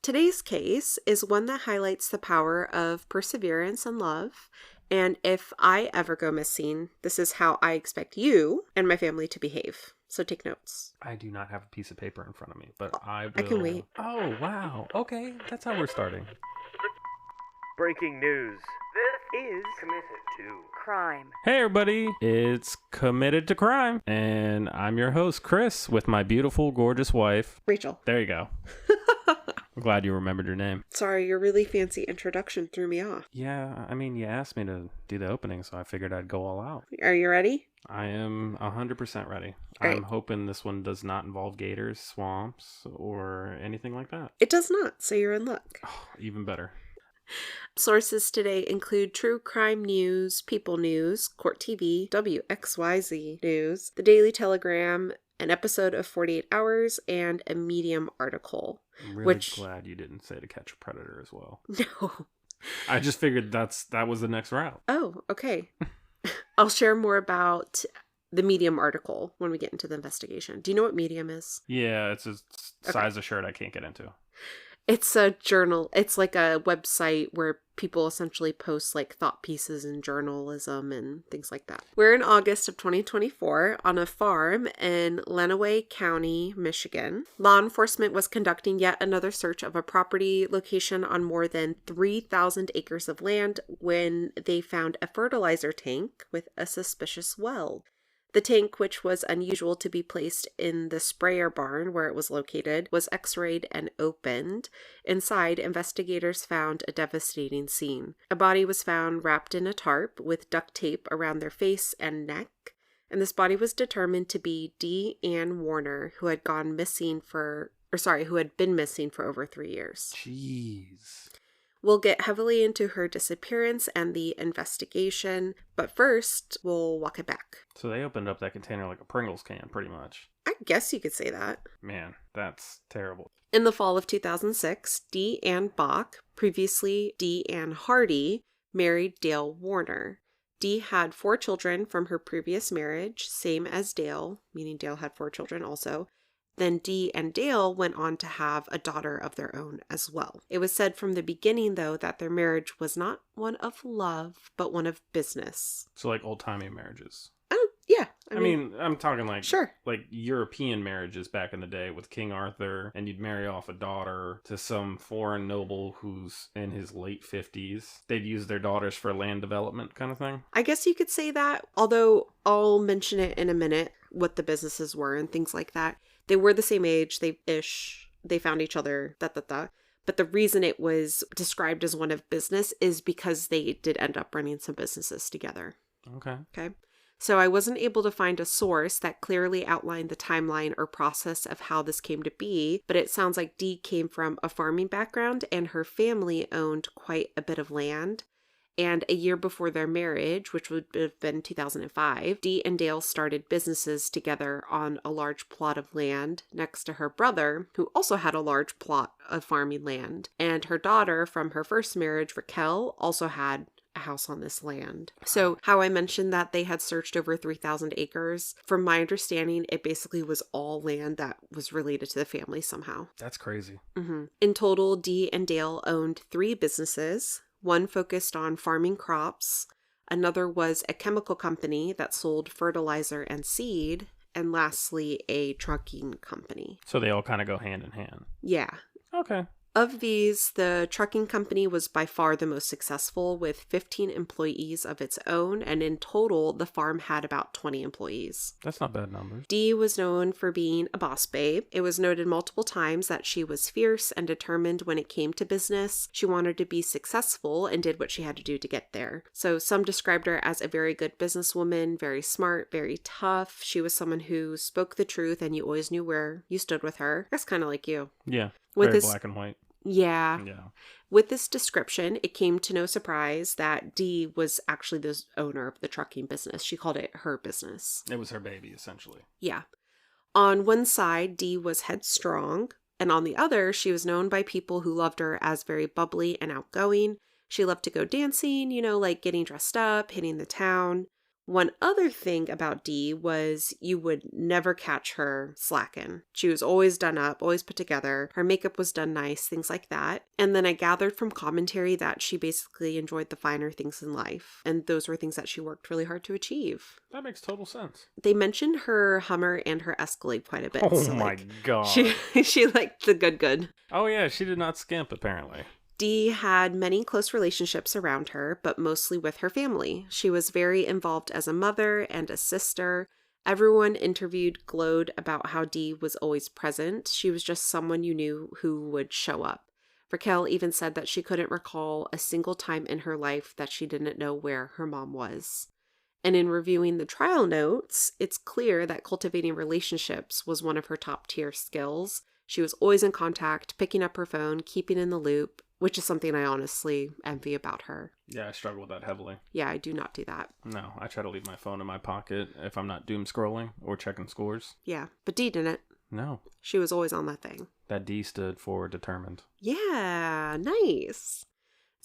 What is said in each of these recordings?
Today's case is one that highlights the power of perseverance and love. And if I ever go missing, this is how I expect you and my family to behave. So take notes. I do not have a piece of paper in front of me, but I will... I can wait. Oh, wow. Okay, that's how we're starting. Breaking news. This is Committed to Crime. Hey, everybody. It's Committed to Crime. And I'm your host, Chris, with my beautiful, gorgeous wife. Rachel. There you go. I'm glad you remembered your name. Sorry, your really fancy introduction threw me off. Yeah, I mean, you asked me to do the opening, so I figured I'd go all out. Are you ready? I am 100% ready. All I'm right. hoping this one does not involve gators, swamps, or anything like that. It does not, so you're in luck. Oh, even better. Sources today include True Crime News, People News, Court TV, WXYZ News, The Daily Telegram, an episode of 48 Hours, and a Medium article. I'm really glad you didn't say To Catch a Predator as well. No. I just figured that was the next route. Oh, okay. I'll share more about the Medium article when we get into the investigation. Do you know what Medium is? Yeah, it's a size of shirt I can't get into. It's a journal. It's like a website where people essentially post like thought pieces in journalism and things like that. We're in August of 2024 on a farm in Lenawee County, Michigan. Law enforcement was conducting yet another search of a property location on more than 3,000 acres of land when they found a fertilizer tank with a suspicious well. The tank, which was unusual to be placed in the sprayer barn where it was located, was x-rayed and opened. Inside, investigators found a devastating scene. A body was found wrapped in a tarp with duct tape around their face and neck, and this body was determined to be Dee Ann Warner, who had been missing for over 3 years. Jeez. We'll get heavily into her disappearance and the investigation, but first, we'll walk it back. So they opened up that container like a Pringles can, pretty much. I guess you could say that. Man, that's terrible. In the fall of 2006, Dee Ann Bach, previously Dee Ann Hardy, married Dale Warner. Dee had 4 children from her previous marriage, same as Dale, meaning Dale had 4 children also. Then Dee and Dale went on to have a daughter of their own as well. It was said from the beginning, though, that their marriage was not one of love, but one of business. So like old-timey marriages. Oh, yeah. I mean, I'm talking like sure, like European marriages back in the day with King Arthur, and you'd marry off a daughter to some foreign noble who's in his late 50s. They'd use their daughters for land development kind of thing. I guess you could say that, although I'll mention it in a minute, what the businesses were and things like that. They were the same age, they found each other, But the reason it was described as one of business is because they did end up running some businesses together. Okay. So I wasn't able to find a source that clearly outlined the timeline or process of how this came to be, but it sounds like Dee came from a farming background and her family owned quite a bit of land. And a year before their marriage, which would have been 2005, Dee and Dale started businesses together on a large plot of land next to her brother, who also had a large plot of farming land. And her daughter from her first marriage, Raquel, also had a house on this land. So how I mentioned that they had searched over 3,000 acres, from my understanding, it basically was all land that was related to the family somehow. That's crazy. Mm-hmm. In total, Dee and Dale owned 3 businesses. One focused on farming crops, another was a chemical company that sold fertilizer and seed, and lastly, a trucking company. So they all kind of go hand in hand. Yeah. Okay. Of these, the trucking company was by far the most successful, with 15 employees of its own, and in total, the farm had about 20 employees. That's not bad numbers. Dee was known for being a boss babe. It was noted multiple times that she was fierce and determined when it came to business. She wanted to be successful and did what she had to do to get there. So some described her as a very good businesswoman, very smart, very tough. She was someone who spoke the truth and you always knew where you stood with her. That's kind of like you. Yeah. With very this, black and white. Yeah. Yeah. With this description, it came to no surprise that Dee was actually the owner of the trucking business. She called it her business. It was her baby, essentially. Yeah. On one side, Dee was headstrong, and on the other, she was known by people who loved her as very bubbly and outgoing. She loved to go dancing, like getting dressed up, hitting the town. One other thing about Dee was you would never catch her slacking. She was always done up, always put together. Her makeup was done nice, things like that. And then I gathered from commentary that she basically enjoyed the finer things in life. And those were things that she worked really hard to achieve. That makes total sense. They mentioned her Hummer and her Escalade quite a bit. Oh so, my god. She liked the good. Oh yeah, she did not skimp apparently. Dee had many close relationships around her, but mostly with her family. She was very involved as a mother and a sister. Everyone interviewed glowed about how Dee was always present. She was just someone you knew who would show up. Raquel even said that she couldn't recall a single time in her life that she didn't know where her mom was. And in reviewing the trial notes, it's clear that cultivating relationships was one of her top tier skills. She was always in contact, picking up her phone, keeping in the loop, which is something I honestly envy about her. Yeah, I struggle with that heavily. Yeah, I do not do that. No, I try to leave my phone in my pocket if I'm not doom scrolling or checking scores. Yeah, but Dee didn't. No. She was always on that thing. That D stood for determined. Yeah, nice.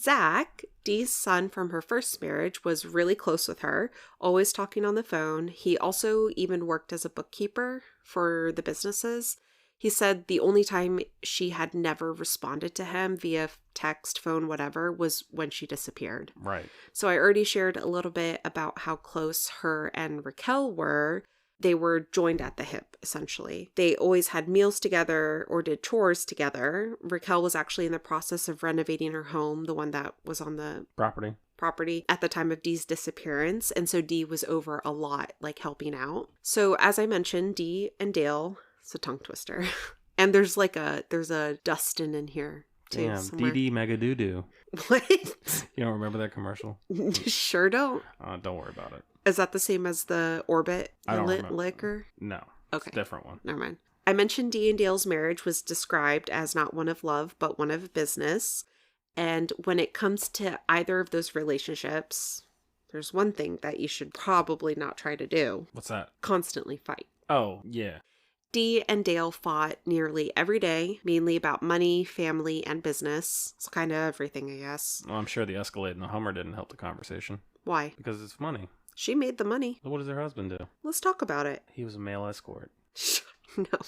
Zach, Dee's son from her first marriage, was really close with her, always talking on the phone. He also even worked as a bookkeeper for the businesses. He said the only time she had never responded to him via text, phone, whatever, was when she disappeared. Right. So I already shared a little bit about how close her and Raquel were. They were joined at the hip, essentially. They always had meals together or did chores together. Raquel was actually in the process of renovating her home, the one that was on the property at the time of Dee's disappearance. And so Dee was over a lot, like helping out. So as I mentioned, Dee and Dale, it's a tongue twister. And there's a Dustin in here too. Damn, Dee Mega Doo Doo. What? You don't remember that commercial? Sure don't. Don't worry about it. Is that the same as the Orbit I don't remember. liquor? No. Okay. It's a different one. Never mind. I mentioned Dee and Dale's marriage was described as not one of love, but one of business. And when it comes to either of those relationships, there's one thing that you should probably not try to do. What's that? Constantly fight. Oh, yeah. Dee and Dale fought nearly every day, mainly about money, family, and business. So kind of everything, I guess. Well, I'm sure the Escalade and the Hummer didn't help the conversation. Why? Because it's money. She made the money. So what does her husband do? Let's talk about it. He was a male escort. No.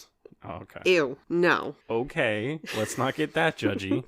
Oh, okay. Ew. No. Okay. Let's not get that judgy.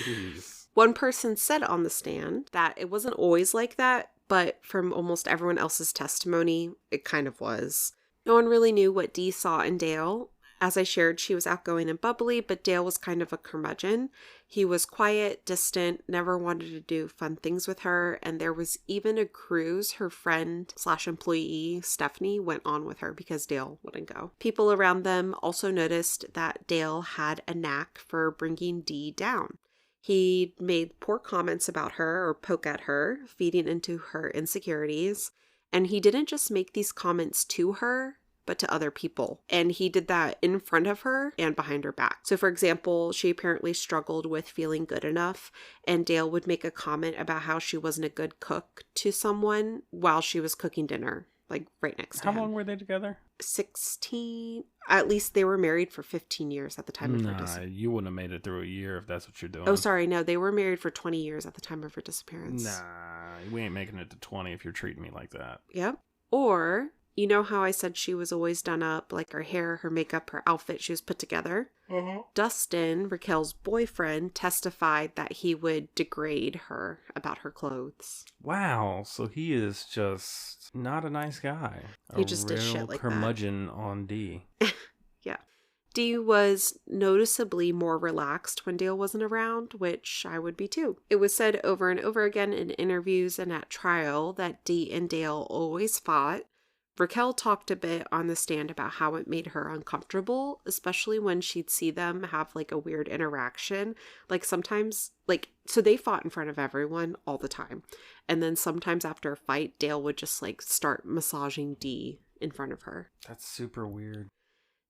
Jeez. One person said on the stand that it wasn't always like that, but from almost everyone else's testimony, it kind of was. No one really knew what Dee saw in Dale. As I shared, she was outgoing and bubbly, but Dale was kind of a curmudgeon. He was quiet, distant, never wanted to do fun things with her, and there was even a cruise her friend/employee, Stephanie, went on with her because Dale wouldn't go. People around them also noticed that Dale had a knack for bringing Dee down. He made poor comments about her or poke at her, feeding into her insecurities. And he didn't just make these comments to her, but to other people. And he did that in front of her and behind her back. So for example, she apparently struggled with feeling good enough, and Dale would make a comment about how she wasn't a good cook to someone while she was cooking dinner, like right next to him. How long were they together? 16. At least they were married for 15 years at the time of her disappearance. You wouldn't have made it through a year if that's what you're doing. Oh, sorry. No, they were married for 20 years at the time of her disappearance. Nah, we ain't making it to 20 if you're treating me like that. Yep. Or, you know how I said she was always done up, like her hair, her makeup, her outfit, she was put together? Mm-hmm. Dustin, Raquel's boyfriend, testified that he would degrade her about her clothes. Wow, so he is just not a nice guy. He just did shit like curmudgeon on Dee. Yeah. Dee was noticeably more relaxed when Dale wasn't around, which I would be too. It was said over and over again in interviews and at trial that Dee and Dale always fought. Raquel talked a bit on the stand about how it made her uncomfortable, especially when she'd see them have like a weird interaction. Like sometimes, so they fought in front of everyone all the time. And then sometimes after a fight, Dale would just like start massaging Dee in front of her. That's super weird.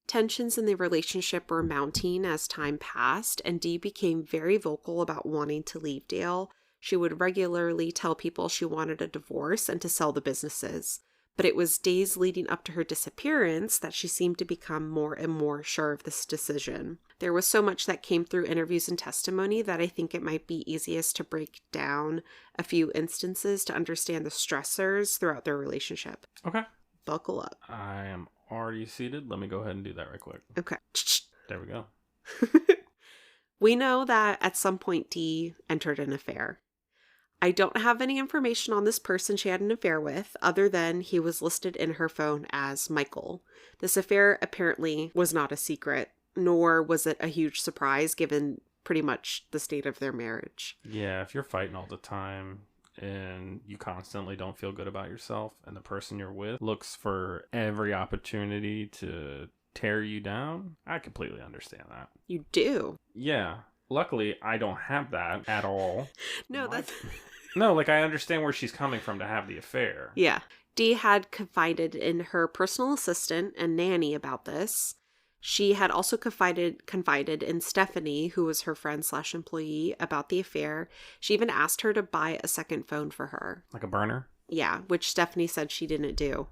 Tensions in the relationship were mounting as time passed, and Dee became very vocal about wanting to leave Dale. She would regularly tell people she wanted a divorce and to sell the businesses. But it was days leading up to her disappearance that she seemed to become more and more sure of this decision. There was so much that came through interviews and testimony that I think it might be easiest to break down a few instances to understand the stressors throughout their relationship. Okay. Buckle up. I am already seated. Let me go ahead and do that right quick. Okay. There we go. We know that at some point Dee entered an affair. I don't have any information on this person she had an affair with, other than he was listed in her phone as Michael. This affair apparently was not a secret, nor was it a huge surprise given pretty much the state of their marriage. Yeah, if you're fighting all the time and you constantly don't feel good about yourself, and the person you're with looks for every opportunity to tear you down, I completely understand that. You do? Yeah. Luckily, I don't have that at all. No, that's... No, like, I understand where she's coming from to have the affair. Yeah. Dee had confided in her personal assistant and nanny about this. She had also confided in Stephanie, who was her friend/employee, about the affair. She even asked her to buy a second phone for her. Like a burner? Yeah, which Stephanie said she didn't do.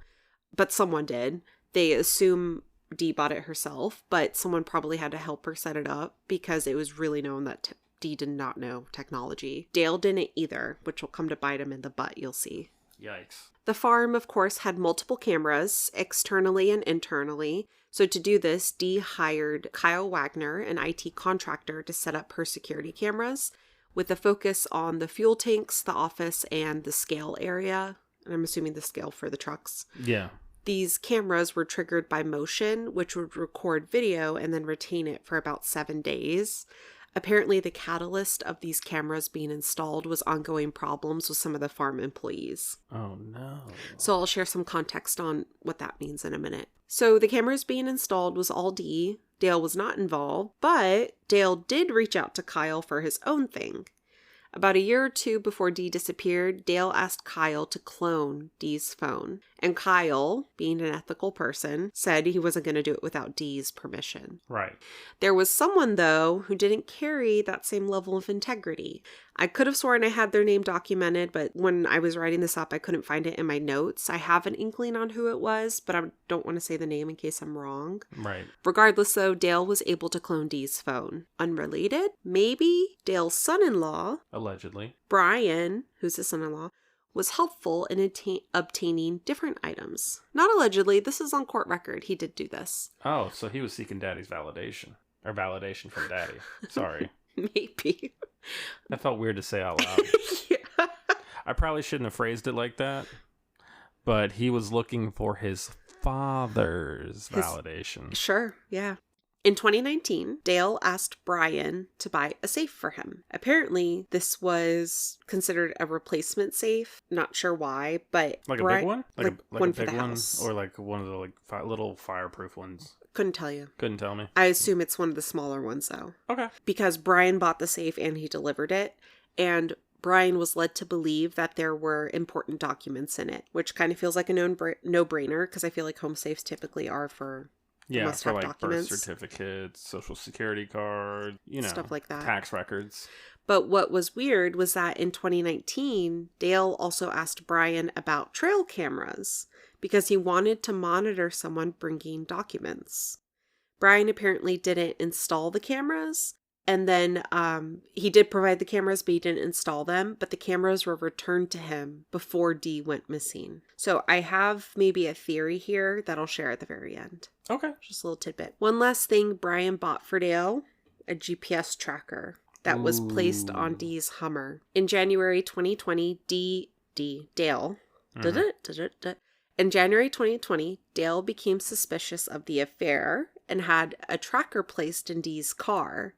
But someone did. They assume Dee bought it herself, but someone probably had to help her set it up because it was really known that Dee did not know technology. Dale didn't either, which will come to bite him in the butt, you'll see. Yikes. The farm, of course, had multiple cameras, externally and internally. So to do this, Dee hired Kyle Wagner, an IT contractor, to set up her security cameras with a focus on the fuel tanks, the office, and the scale area. And I'm assuming the scale for the trucks. Yeah. These cameras were triggered by motion, which would record video and then retain it for about 7 days. Apparently, the catalyst of these cameras being installed was ongoing problems with some of the farm employees. Oh, no. So I'll share some context on what that means in a minute. So the cameras being installed was all Dee. Dale was not involved, but Dale did reach out to Kyle for his own thing. About a year or two before Dee disappeared, Dale asked Kyle to clone Dee's phone. And Kyle, being an ethical person, said he wasn't going to do it without Dee's permission. Right. There was someone, though, who didn't carry that same level of integrity. I could have sworn I had their name documented, but when I was writing this up, I couldn't find it in my notes. I have an inkling on who it was, but I don't want to say the name in case I'm wrong. Right. Regardless, though, Dale was able to clone Dee's phone. Unrelated? Maybe Dale's son-in-law, Allegedly. Brian, who's his son-in-law, was helpful in obtaining different items. Not allegedly, this is on court record. He did do this. Oh, so he was seeking daddy's validation. Or validation from daddy. Sorry. Maybe. That felt weird to say out loud. Yeah. I probably shouldn't have phrased it like that. But he was looking for his father's validation. Sure, yeah. In 2019, Dale asked Brian to buy a safe for him. Apparently, this was considered a replacement safe. Not sure why, but... Like a big one? Like one for the one? house. Or like one of the little fireproof ones? Couldn't tell you. Couldn't tell me. I assume it's one of the smaller ones, though. Okay. Because Brian bought the safe and he delivered it. And Brian was led to believe that there were important documents in it, which kind of feels like a no-brainer because I feel like home safes typically are for... Yeah, for like documents. birth certificates, social security card, stuff like that. Tax records. But what was weird was that in 2019, Dale also asked Brian about trail cameras because he wanted to monitor someone bringing documents. Brian apparently didn't install the cameras. And then he did provide the cameras, but he didn't install them. But the cameras were returned to him before Dee went missing. So I have maybe a theory here that I'll share at the very end. Okay. Just a little tidbit. One last thing Brian bought for Dale, a GPS tracker that was placed on Dee's Hummer. In January 2020, Dale. In January 2020, Dale became suspicious of the affair and had a tracker placed in Dee's car.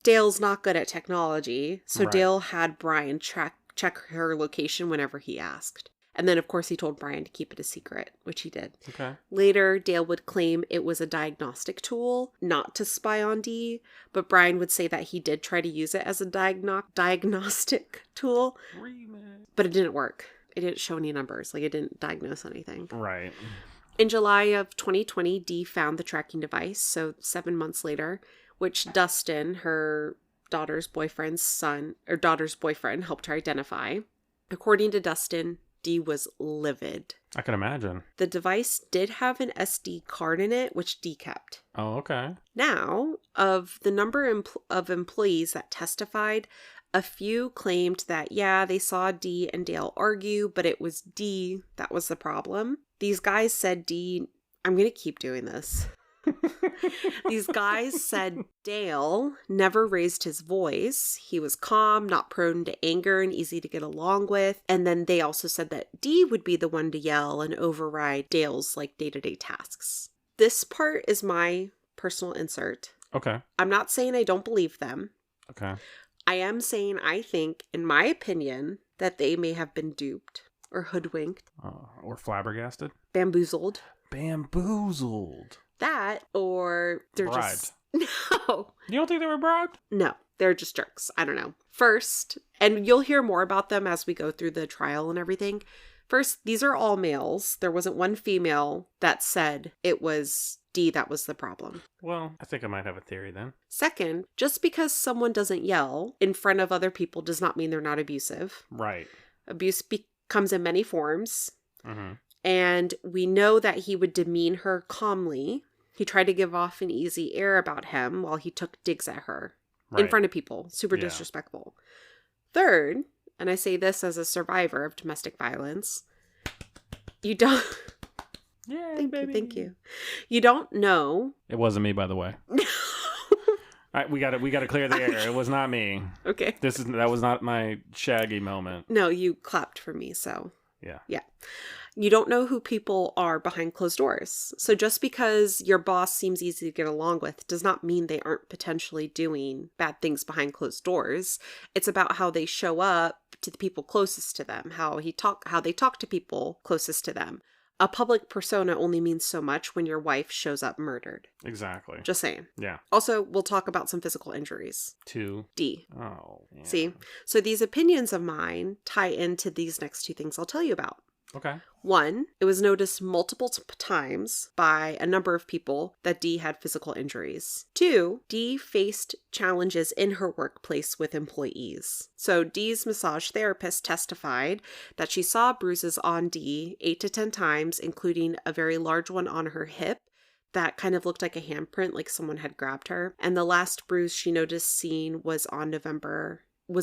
Dale's not good at technology, so Right. Dale had Brian check her location whenever he asked. And then, of course, he told Brian to keep it a secret, which he did. Okay. Later, Dale would claim it was a diagnostic tool, not to spy on Dee, but Brian would say that he did try to use it as a diagnostic tool, but it didn't work. It didn't show any numbers, like it didn't diagnose anything. Right. In July of 2020, Dee found the tracking device, so 7 months later, which Dustin, her daughter's boyfriend, helped her identify. According to Dustin, Dee was livid. I can imagine. The device did have an SD card in it, which Dee kept. Oh, okay. Now, of the number of employees that testified, a few claimed that, yeah, they saw Dee and Dale argue, but it was Dee that was the problem. These guys said Dee, I'm going to keep doing this. These guys said Dale never raised his voice. He was calm, not prone to anger, and easy to get along with. And then they also said that Dee would be the one to yell and override Dale's like day-to-day tasks. This part is my personal insert. Okay. I'm not saying I don't believe them. Okay. I am saying I think, in my opinion, that they may have been duped or hoodwinked. Or flabbergasted. Bamboozled. Bamboozled. That, or they're Bribed. just... No. You don't think they were bribed? No, they're just jerks. I don't know. First, and you'll hear more about them as we go through the trial and everything. First, these are all males. There wasn't one female that said it was Dee that was the problem. Well, I think I might have a theory then. Second, just because someone doesn't yell in front of other people does not mean they're not abusive. Right. Abuse comes in many forms. Mm-hmm. And we know that he would demean her calmly. He tried to give off an easy air about him while he took digs at her in front of people. Super disrespectful. Third, and I say this as a survivor of domestic violence, you don't... Yeah, Thank you. You don't know. It wasn't me, by the way. We got to clear the air. It was not me. Okay. That was not my Shaggy moment. No, you clapped for me, so... Yeah. Yeah. You don't know who people are behind closed doors. So just because your boss seems easy to get along with does not mean they aren't potentially doing bad things behind closed doors. It's about how they show up to the people closest to them, how they talk to people closest to them. A public persona only means so much when your wife shows up murdered. Exactly. Just saying. Yeah. Also, we'll talk about some physical injuries. To Dee. Oh. Yeah. See? So these opinions of mine tie into these next two things I'll tell you about. Okay. One, it was noticed multiple times by a number of people that Dee had physical injuries. Two, Dee faced challenges in her workplace with employees. So Dee's massage therapist testified that she saw bruises on Dee 8 to 10 times, including a very large one on her hip that kind of looked like a handprint, like someone had grabbed her. And the last bruise she noticed seeing was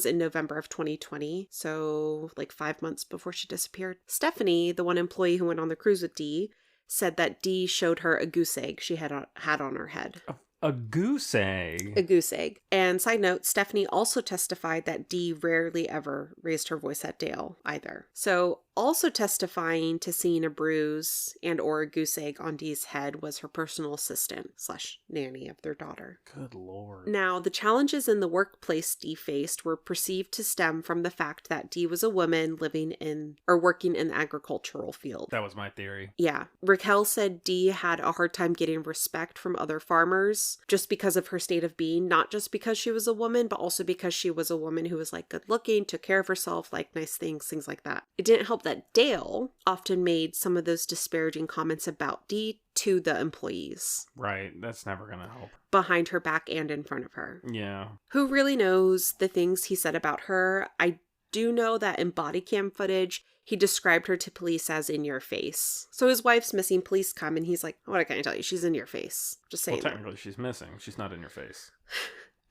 in November of 2020, so like 5 months before she disappeared. Stephanie, the one employee who went on the cruise with Dee, said that Dee showed her a goose egg she had on her head. A goose egg? A goose egg. And side note, Stephanie also testified that Dee rarely ever raised her voice at Dale either. So also testifying to seeing a bruise and or a goose egg on Dee's head was her personal assistant / nanny of their daughter. Good Lord. Now, the challenges in the workplace Dee faced were perceived to stem from the fact that Dee was a woman living in or working in the agricultural field. That was my theory. Yeah. Raquel said Dee had a hard time getting respect from other farmers just because of her state of being, not just because she was a woman, but also because she was a woman who was like good looking, took care of herself, like nice things like that. It didn't help that Dale often made some of those disparaging comments about Dee to the employees. Right. That's never going to help. Behind her back and in front of her. Yeah. Who really knows the things he said about her? I do know that in body cam footage, he described her to police as in your face. So his wife's missing, police come, and he's like, what can I tell you? She's in your face. Just saying. Well, technically, she's missing. She's not in your face.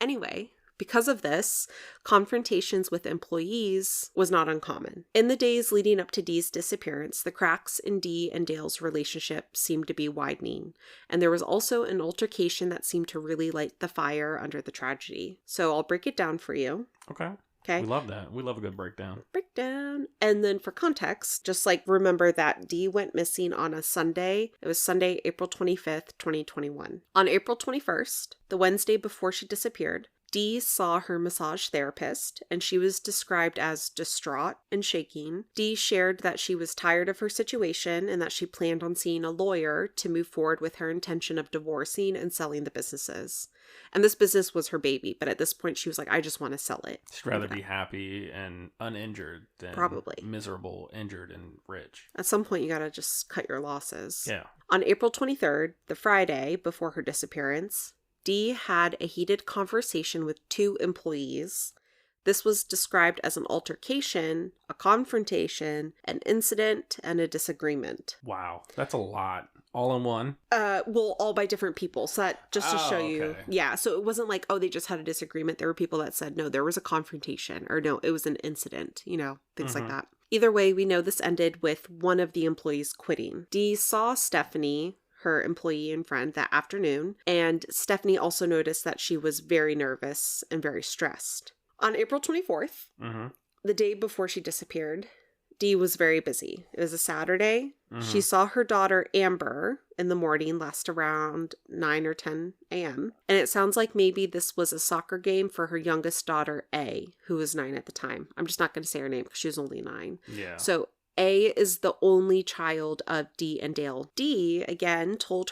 Anyway, because of this, confrontations with employees was not uncommon. In the days leading up to Dee's disappearance, the cracks in Dee and Dale's relationship seemed to be widening, and there was also an altercation that seemed to really light the fire under the tragedy. So I'll break it down for you. Okay. Okay. We love that. We love a good breakdown. Breakdown. And then for context, just like remember that Dee went missing on a Sunday. It was Sunday, April 25th, 2021. On April 21st, the Wednesday before she disappeared, Dee saw her massage therapist, and she was described as distraught and shaking. Dee shared that she was tired of her situation and that she planned on seeing a lawyer to move forward with her intention of divorcing and selling the businesses. And this business was her baby, but at this point she was like, I just want to sell it. She'd rather be happy and uninjured than probably miserable, injured, and rich. At some point you gotta just cut your losses. Yeah. On April 23rd, the Friday before her disappearance, Dee had a heated conversation with two employees. This was described as an altercation, a confrontation, an incident, and a disagreement. Wow, that's a lot. All in one? Well, all by different people. So that just to show you. Okay. Yeah, so it wasn't like, oh, they just had a disagreement. There were people that said, no, there was a confrontation, or no, it was an incident, things like that. Either way, we know this ended with one of the employees quitting. Dee saw Stephanie, her employee and friend, that afternoon, and Stephanie also noticed that she was very nervous and very stressed. On April 24th, the day before she disappeared, Dee was very busy. It was a Saturday. She saw her daughter Amber in the morning, last around 9 or 10 a.m. And it sounds like maybe this was a soccer game for her youngest daughter, A, who was 9 at the time. I'm just not going to say her name because she was only 9. Yeah. So A is the only child of Dee and Dale. Dee, again, told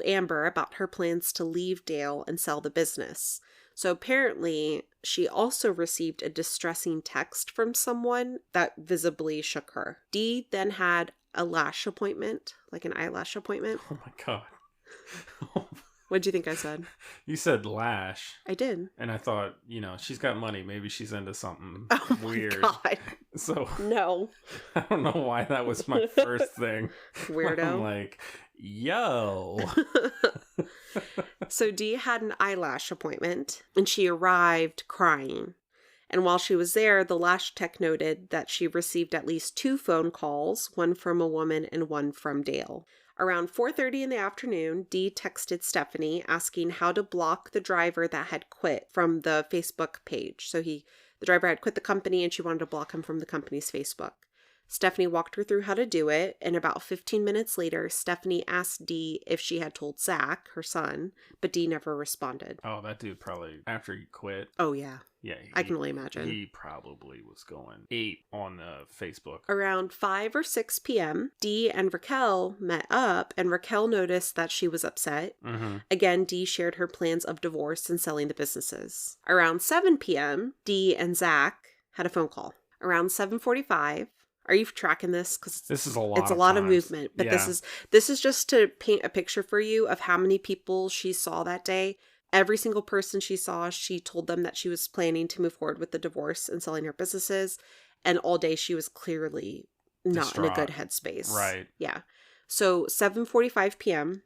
Amber about her plans to leave Dale and sell the business. So apparently, she also received a distressing text from someone that visibly shook her. Dee then had a lash appointment, like an eyelash appointment. Oh my God. What'd you think I said? You said lash. I did. And I thought, she's got money. Maybe she's into something weird. Oh my God. So No. I don't know why that was my first thing. Weirdo. I'm like, yo. So Dee had an eyelash appointment, and she arrived crying. And while she was there, the lash tech noted that she received at least 2 phone calls, one from a woman and one from Dale. Around 4:30 in the afternoon, Dee texted Stephanie asking how to block the driver that had quit from the Facebook page. So the driver had quit the company and she wanted to block him from the company's Facebook. Stephanie walked her through how to do it, and about 15 minutes later, Stephanie asked Dee if she had told Zach, her son, but Dee never responded. Oh, that dude probably, after he quit. Oh, yeah. Yeah. I can only imagine. He probably was going ape on Facebook. Around 5 or 6 p.m., Dee and Raquel met up, and Raquel noticed that she was upset. Again, Dee shared her plans of divorce and selling the businesses. Around 7 p.m., Dee and Zach had a phone call. Around 7:45, are you tracking this? Because this is a lot. It's a lot of times. movement, but yeah. this is just to paint a picture for you of how many people she saw that day. Every single person she saw, she told them that she was planning to move forward with the divorce and selling her businesses, and all day she was clearly not distraught. in a good headspace. Right. Yeah. So 7:45 p.m.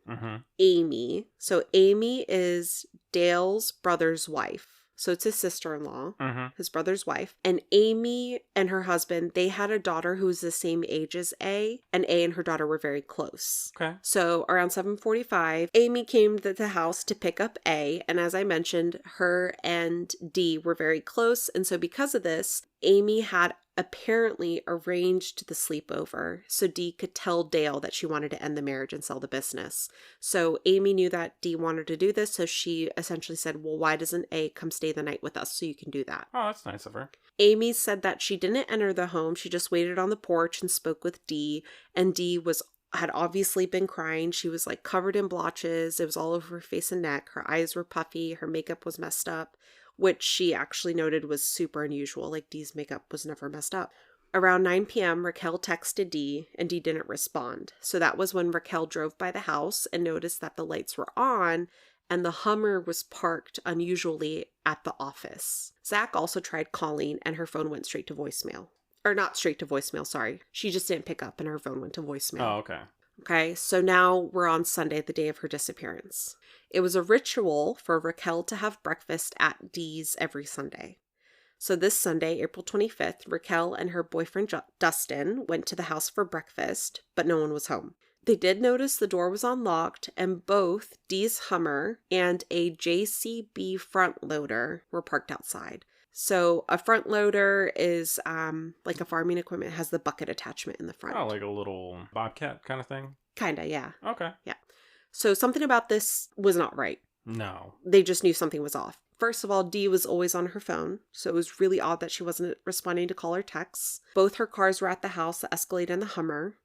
Amy. So Amy is Dale's brother's wife. So it's his sister-in-law, his brother's wife. And Amy and her husband, they had a daughter who was the same age as A, and A and her daughter were very close. Okay. So around 7:45, Amy came to the house to pick up A, and as I mentioned, her and Dee were very close, and so because of this, Amy had apparently arranged the sleepover so Dee could tell Dale that she wanted to end the marriage and sell the business. So Amy knew that Dee wanted to do this, so she essentially said, well, why doesn't A come stay the night with us so you can do that? Oh, that's nice of her. Amy said that she didn't enter the home. She just waited on the porch and spoke with Dee, and Dee had obviously been crying. She was like covered in blotches. It was all over her face and neck. Her eyes were puffy. Her makeup was messed up, which she actually noted was super unusual. Like, Dee's makeup was never messed up. Around 9 p.m., Raquel texted Dee, and Dee didn't respond. So that was when Raquel drove by the house and noticed that the lights were on, and the Hummer was parked unusually at the office. Zach also tried calling, and her phone went straight to voicemail. Or not straight to voicemail, sorry. She just didn't pick up, and her phone went to voicemail. Oh, okay. Okay, so now we're on Sunday, the day of her disappearance. It was a ritual for Raquel to have breakfast at Dee's every Sunday. So this Sunday, April 25th, Raquel and her boyfriend Dustin went to the house for breakfast, but no one was home. They did notice the door was unlocked, and both Dee's Hummer and a JCB front loader were parked outside. So a front loader is like a farming equipment. It has the bucket attachment in the front. Oh, like a little bobcat kind of thing? Kinda, yeah. Okay. Yeah. So something about this was not right. No. They just knew something was off. First of all, Dee was always on her phone, so it was really odd that she wasn't responding to call or texts. Both her cars were at the house, the Escalade and the Hummer.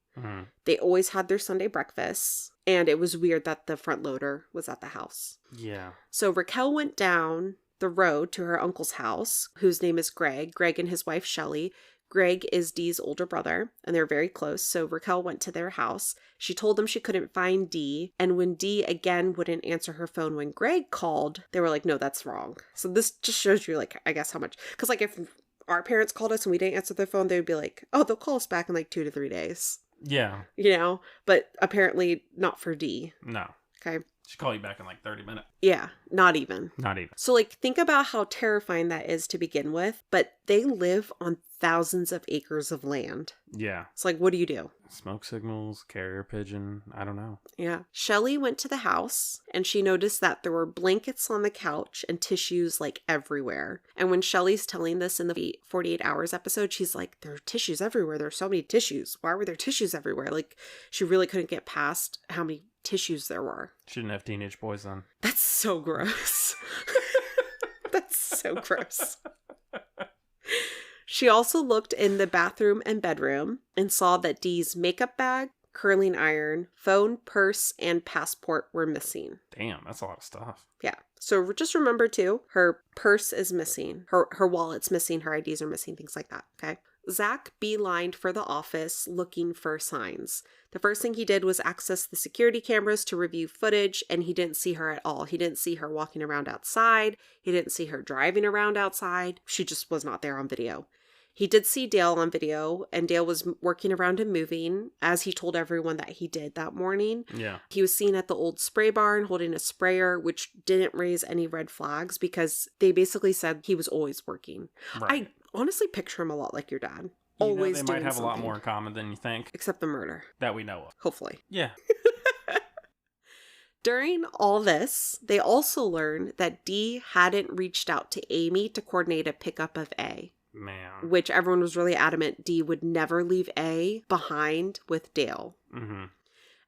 They always had their Sunday breakfasts, and it was weird that the front loader was at the house. Yeah. So Raquel went down the road to her uncle's house, whose name is Greg and his wife Shelley. Greg is Dee's older brother, and they're very close, so Raquel went to their house. She told them she couldn't find Dee, and when Dee again wouldn't answer her phone when Greg called, they were like, no, that's wrong. So this just shows you, like, I guess how much, because, like, if our parents called us and we didn't answer their phone, they would be like, oh, they'll call us back in, like, 2 to 3 days. Yeah. You know? But apparently not for Dee. No. Okay. She'll call you back in like 30 minutes. Yeah, not even. Not even. So, like, think about how terrifying that is to begin with, but they live on thousands of acres of land. Yeah. It's like, what do you do? Smoke signals, carrier pigeon, I don't know. Yeah. Shelley went to the house and she noticed that there were blankets on the couch and tissues like everywhere. And when Shelley's telling this in the 48 Hours episode, she's like, there are tissues everywhere. There are so many tissues. Why were there tissues everywhere? Like, she really couldn't get past how many tissues there were. Shouldn't have teenage boys then. That's so gross. That's so gross. She also looked in the bathroom and bedroom and saw that Dee's makeup bag, curling iron, phone, purse, and passport were missing. Damn, that's a lot of stuff. Yeah. So just remember too, her purse is missing. Her wallet's missing. Her IDs are missing. Things like that. Okay. Zach beelined for the office looking for signs. The first thing he did was access the security cameras to review footage, and he didn't see her at all. He didn't see her walking around outside. He didn't see her driving around outside. She just was not there on video. He did see Dale on video, and Dale was working around and moving, as he told everyone that he did that morning. Yeah. He was seen at the old spray barn holding a sprayer, which didn't raise any red flags because they basically said he was always working. Right. I honestly picture him a lot like your dad. You Always know, they doing might have a lot something. more in common than you think. Except the murder. That we know of. Hopefully. Yeah. During all this, they also learned that Dee hadn't reached out to Amy to coordinate a pickup of A. Man. Which everyone was really adamant Dee would never leave A behind with Dale. Mm-hmm.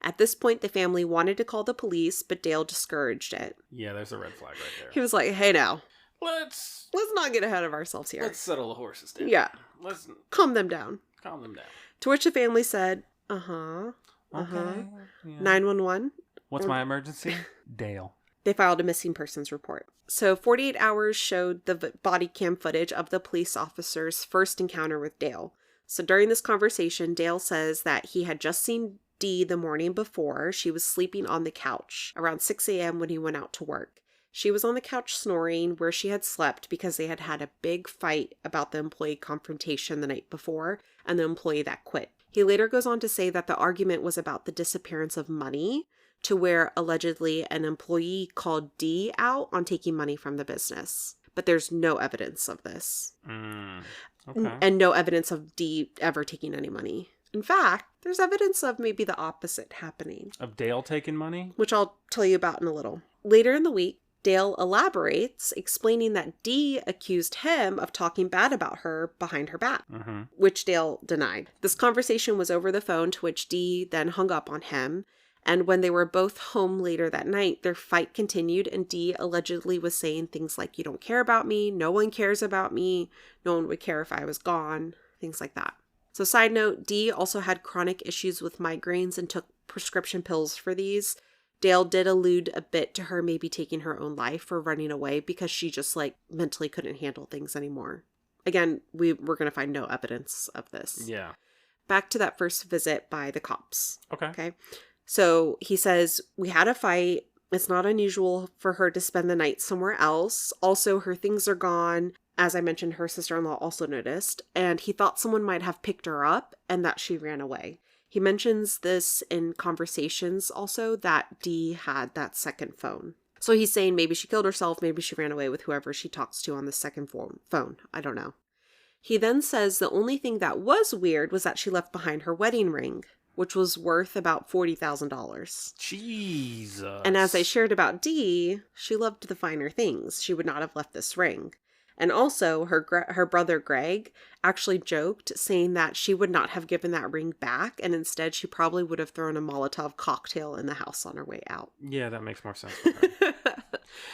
At this point, the family wanted to call the police, but Dale discouraged it. Yeah, there's a red flag right there. He was like, hey now, Let's not get ahead of ourselves here. settle the horses down. Yeah. Let's Calm them down. calm them down. To which the family said, uh-huh. Okay. Yeah. 911. What's my emergency? Dale. They filed a missing persons report. So 48 Hours showed the body cam footage of the police officer's first encounter with Dale. So during this conversation, Dale says that he had just seen Dee the morning before. She was sleeping on the couch around 6 a.m. when he went out to work. She was on the couch snoring where she had slept because they had had a big fight about the employee confrontation the night before and the employee that quit. He later goes on to say that the argument was about the disappearance of money, to where allegedly an employee called Dee out on taking money from the business. But there's no evidence of this. Okay. And no evidence of Dee ever taking any money. In fact, there's evidence of maybe the opposite happening, Of Dale taking money? which I'll tell you about in a little. Later in the week, Dale elaborates, explaining that Dee accused him of talking bad about her behind her back, Mm-hmm. which Dale denied. This conversation was over the phone, to which Dee then hung up on him. And when they were both home later that night, their fight continued, and Dee allegedly was saying things like, you don't care about me, no one cares about me, no one would care if I was gone, things like that. So side note, Dee also had chronic issues with migraines and took prescription pills for these. Dale did allude a bit to her maybe taking her own life or running away because she just like mentally couldn't handle things anymore. Again, we're going to find no evidence of this. Yeah. Back to that first visit by the cops. Okay. Okay. So he says, we had a fight. It's not unusual for her to spend the night somewhere else. Also, her things are gone. As I mentioned, her sister-in-law also noticed. And he thought someone might have picked her up and that she ran away. He mentions this in conversations also, that Dee had that second phone. So he's saying maybe she killed herself. Maybe she ran away with whoever she talks to on the second phone. I don't know. He then says the only thing that was weird was that she left behind her wedding ring, which was worth about $40,000. Jesus. And as I shared about Dee, she loved the finer things. She would not have left this ring. And also, her brother Greg actually joked, saying that she would not have given that ring back, and instead she probably would have thrown a Molotov cocktail in the house on her way out. Yeah, that makes more sense for her.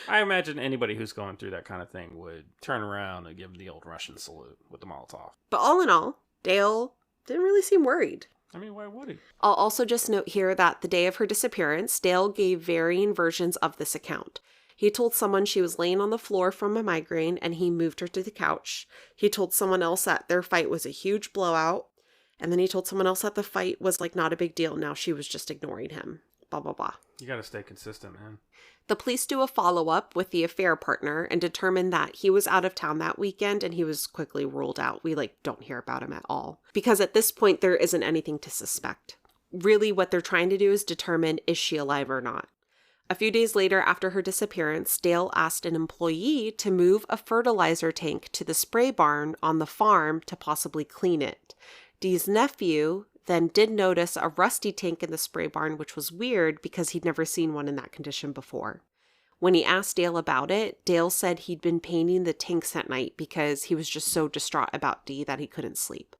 I imagine anybody who's going through that kind of thing would turn around and give the old Russian salute with the Molotov. But all in all, Dale didn't really seem worried. I mean, why would he? I'll also just note here that the day of her disappearance, Dale gave varying versions of this account. He told someone she was laying on the floor from a migraine and he moved her to the couch. He told someone else that their fight was a huge blowout. And then he told someone else that the fight was like not a big deal. Now she was just ignoring him. Blah, blah, blah. You got to stay consistent, man. The police do a follow-up with the affair partner and determine that he was out of town that weekend and he was quickly ruled out. We don't hear about him at all. Because at this point, there isn't anything to suspect. Really, what they're trying to do is determine, is she alive or not? A few days later, after her disappearance, Dale asked an employee to move a fertilizer tank to the spray barn on the farm to possibly clean it. Dee's nephew then did notice a rusty tank in the spray barn, which was weird because he'd never seen one in that condition before. When he asked Dale about it, Dale said he'd been painting the tanks at night because he was just so distraught about Dee that he couldn't sleep.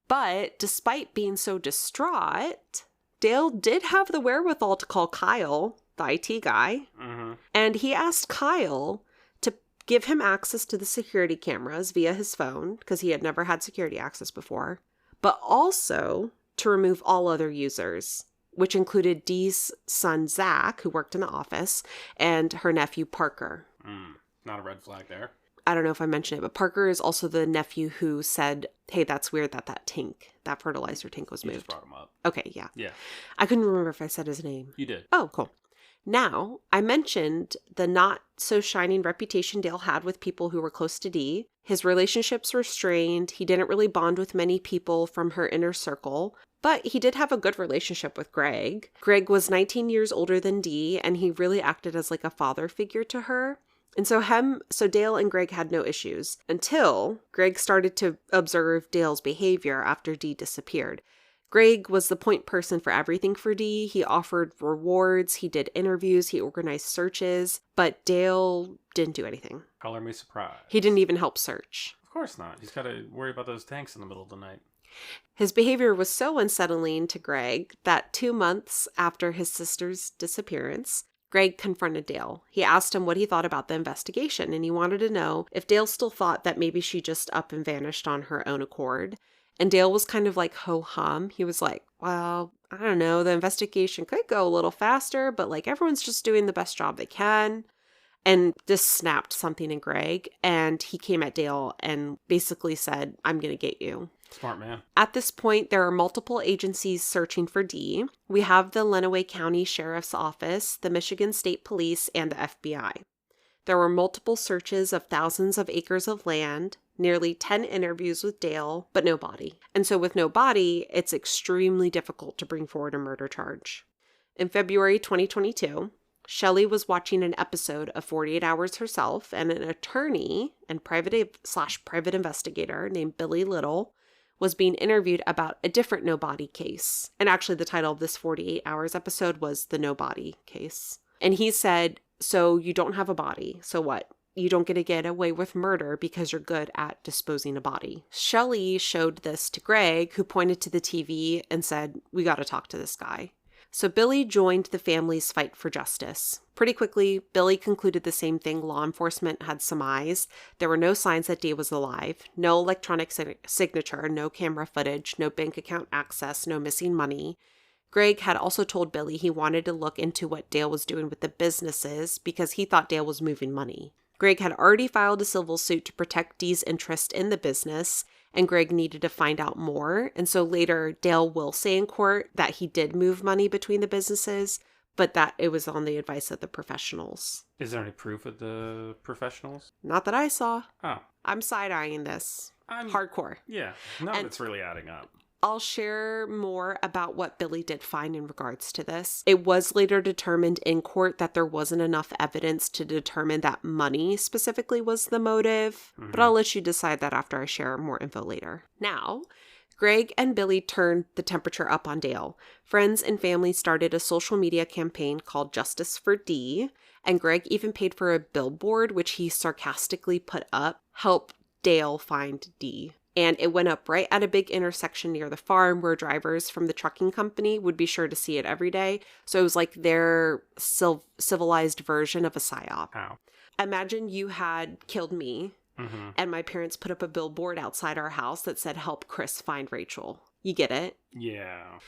But despite being so distraught, Dale did have the wherewithal to call Kyle, the IT guy, and he asked Kyle to give him access to the security cameras via his phone because he had never had security access before, but also to remove all other users, which included Dee's son, Zach, who worked in the office, and her nephew, Parker. Not a red flag there. I don't know if I mentioned it, but Parker is also the nephew who said, hey, that's weird that fertilizer tank was You moved. just brought him up. Okay, yeah. Yeah. I couldn't remember if I said his name. You did. Oh, cool. Now, I mentioned the not-so-shining reputation Dale had with people who were close to Dee. His relationships were strained. He didn't really bond with many people from her inner circle, but he did have a good relationship with Greg. Greg was 19 years older than Dee, and he really acted as like a father figure to her. And so Dale and Greg had no issues until Greg started to observe Dale's behavior after Dee disappeared. Greg was the point person for everything for Dee. He offered rewards, he did interviews, he organized searches, but Dale didn't do anything. Color me surprised. He didn't even help search. Of course not. He's got to worry about those tanks in the middle of the night. His behavior was so unsettling to Greg that 2 months after his sister's disappearance, Greg confronted Dale. He asked him what he thought about the investigation, and he wanted to know if Dale still thought that maybe she just up and vanished on her own accord. And Dale was kind of like ho-hum. He was like, well, I don't know, the investigation could go a little faster, but like everyone's just doing the best job they can. And just snapped something in Greg, and he came at Dale and basically said, I'm going to get you. Smart man. At this point, there are multiple agencies searching for Dee. We have the Lenawee County Sheriff's Office, the Michigan State Police, and the FBI. There were multiple searches of thousands of acres of land, nearly 10 interviews with Dale, but no body. And so with no body, it's extremely difficult to bring forward a murder charge. In February 2022, Shelley was watching an episode of 48 Hours herself, and an attorney and private investigator named Billy Little was being interviewed about a different no body case. And actually the title of this 48 Hours episode was The No Body Case. And he said, so you don't have a body. So what? You don't get to get away with murder because you're good at disposing a body. Shelley showed this to Greg, who pointed to the TV and said, we got to talk to this guy. So Billy joined the family's fight for justice. Pretty quickly, Billy concluded the same thing law enforcement had surmised. There were no signs that Dee was alive, no electronic signature, no camera footage, no bank account access, no missing money. Greg had also told Billy he wanted to look into what Dale was doing with the businesses because he thought Dale was moving money. Greg had already filed a civil suit to protect Dee's interest in the business, and Greg needed to find out more. And so later, Dale will say in court that he did move money between the businesses, but that it was on the advice of the professionals. Is there any proof of the professionals? Not that I saw. Oh. I'm side-eyeing this. Hardcore. Yeah. None of it's really adding up. I'll share more about what Billy did find in regards to this. It was later determined in court that there wasn't enough evidence to determine that money specifically was the motive, but I'll let you decide that after I share more info later. Now, Greg and Billy turned the temperature up on Dale. Friends and family started a social media campaign called Justice for Dee, and Greg even paid for a billboard, which he sarcastically put up, "Help Dale find Dee." And it went up right at a big intersection near the farm where drivers from the trucking company would be sure to see it every day. So it was like their civilized version of a psyop. How? Imagine you had killed me and my parents put up a billboard outside our house that said, "Help Chris find Rachel." You get it? Yeah.